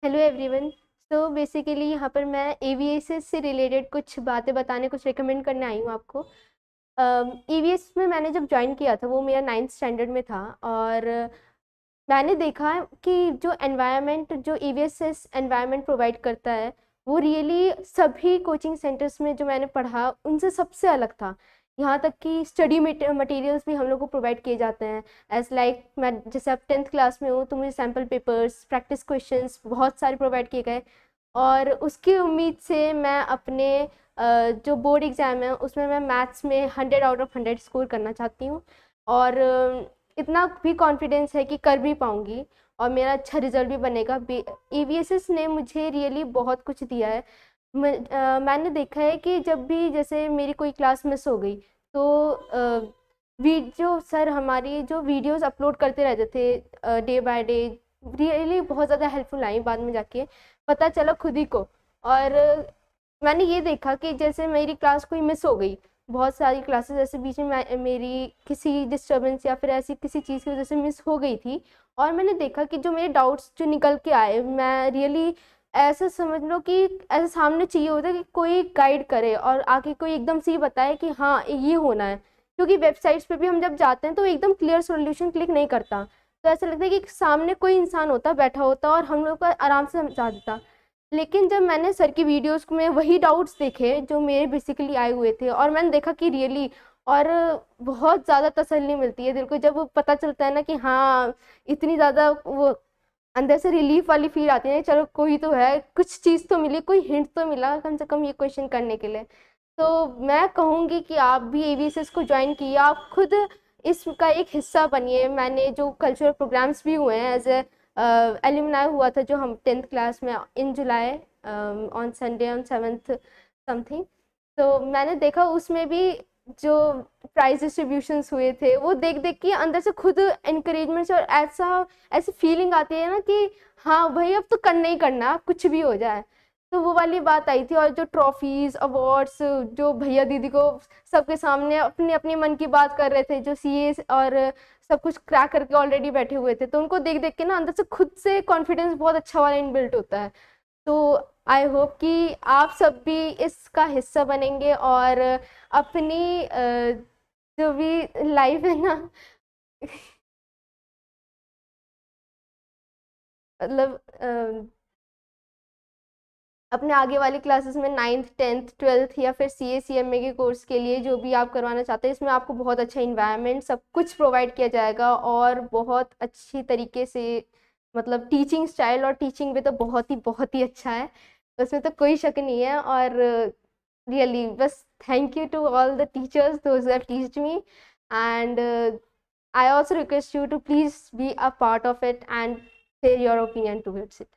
Hello everyone. So basically यहाँ पर मैं एवीएसएस से रिलेटेड कुछ बातें बताने, कुछ रिकमेंड करने आई हूँ आपको। ईवीएस में मैंने जब ज्वाइन किया था वो मेरा 9th स्टैंडर्ड में था, और मैंने देखा कि जो एनवायरनमेंट जो ईवीएसएस एनवायरनमेंट प्रोवाइड करता है वो रियली सभी कोचिंग सेंटर्स में जो मैंने पढ़ा उनसे सबसे अलग था। यहाँ तक कि स्टडी मटेरियल्स भी हम लोग को प्रोवाइड किए जाते हैं। एज लाइक मैं जैसे अब 10th क्लास में हूँ तो मुझे सैम्पल पेपर्स, प्रैक्टिस क्वेश्चंस बहुत सारे प्रोवाइड किए गए, और उसकी उम्मीद से मैं अपने जो बोर्ड एग्ज़ाम है उसमें मैं मैथ्स में 100 आउट ऑफ 100 स्कोर करना चाहती हूँ। और इतना भी कॉन्फिडेंस है कि कर भी पाऊँगी और मेरा अच्छा रिजल्ट भी बनेगा। ईवीएसएस ने मुझे रियली बहुत कुछ दिया है। मैंने देखा है कि जब भी जैसे मेरी कोई क्लास मिस हो गई तो वीडियो सर हमारी जो वीडियोस अपलोड करते रहते थे डे बाय डे, रियली बहुत ज़्यादा हेल्पफुल आई बाद में जाके पता चला खुद ही को। और मैंने ये देखा कि जैसे मेरी क्लास कोई मिस हो गई, बहुत सारी क्लासेस ऐसे बीच में मेरी किसी डिस्टर्बेंस या फिर ऐसी किसी चीज़ की वजह से मिस हो गई थी, और मैंने देखा कि जो मेरे डाउट्स जो निकल के आए, मैं रियली ऐसा समझ लो कि ऐसे सामने चाहिए होता है कि कोई गाइड करे और आके कोई एकदम से ही बताए कि हाँ ये होना है। क्योंकि वेबसाइट्स पे भी हम जब जाते हैं तो एकदम क्लियर सॉल्यूशन क्लिक नहीं करता, तो ऐसा लगता है कि सामने कोई इंसान होता बैठा होता और हम लोग को आराम से समझा देता। लेकिन जब मैंने सर की वीडियोस में वही डाउट्स देखे जो मेरे बेसिकली आए हुए थे, और मैंने देखा कि रियली और बहुत ज़्यादा तसल्ली मिलती है दिल को जब वो पता चलता है ना कि हाँ इतनी ज़्यादा वो अंदर से रिलीफ वाली फील आती है, चलो कोई तो है, कुछ चीज़ तो मिली, कोई हिंट तो मिला कम से कम ये क्वेश्चन करने के लिए। तो मैं कहूँगी कि आप भी एवीएसएस को ज्वाइन कीजिए, आप खुद इसका एक हिस्सा बनिए। मैंने जो कल्चरल प्रोग्राम्स भी हुए हैं एज ए एल्यूमनाई हुआ था जो हम 10th क्लास में in July on Sunday on 7th something, तो मैंने देखा उसमें भी जो प्राइज डिस्ट्रीब्यूशंस हुए थे वो देख देख के अंदर से खुद इंकरेजमेंट और ऐसा ऐसी फीलिंग आती है ना कि हाँ भाई अब तो करना ही करना, कुछ भी हो जाए। तो वो वाली बात आई थी, और जो ट्रॉफीज अवार्ड्स जो भैया दीदी को सबके सामने अपनी अपनी मन की बात कर रहे थे, जो सीए और सब कुछ क्रैक करके ऑलरेडी बैठे हुए थे, तो उनको देख देख के ना अंदर से खुद से कॉन्फिडेंस बहुत अच्छा वाला इनबिल्ट होता है। तो आई होप कि आप सब भी इसका हिस्सा बनेंगे और अपनी जो भी लाइफ है ना मतलब अपने आगे वाली क्लासेस में 9th 10th 12th या फिर सीए सीएमए के कोर्स के लिए जो भी आप करवाना चाहते हैं, इसमें आपको बहुत अच्छा इन्वायरमेंट सब कुछ प्रोवाइड किया जाएगा और बहुत अच्छी तरीके से, मतलब टीचिंग स्टाइल और टीचिंग भी तो बहुत ही अच्छा है, उसमें तो कोई शक नहीं है। और रियली बस thank you to all the teachers those have teached me, and I also request you to please be a part of it and share your opinion towards it.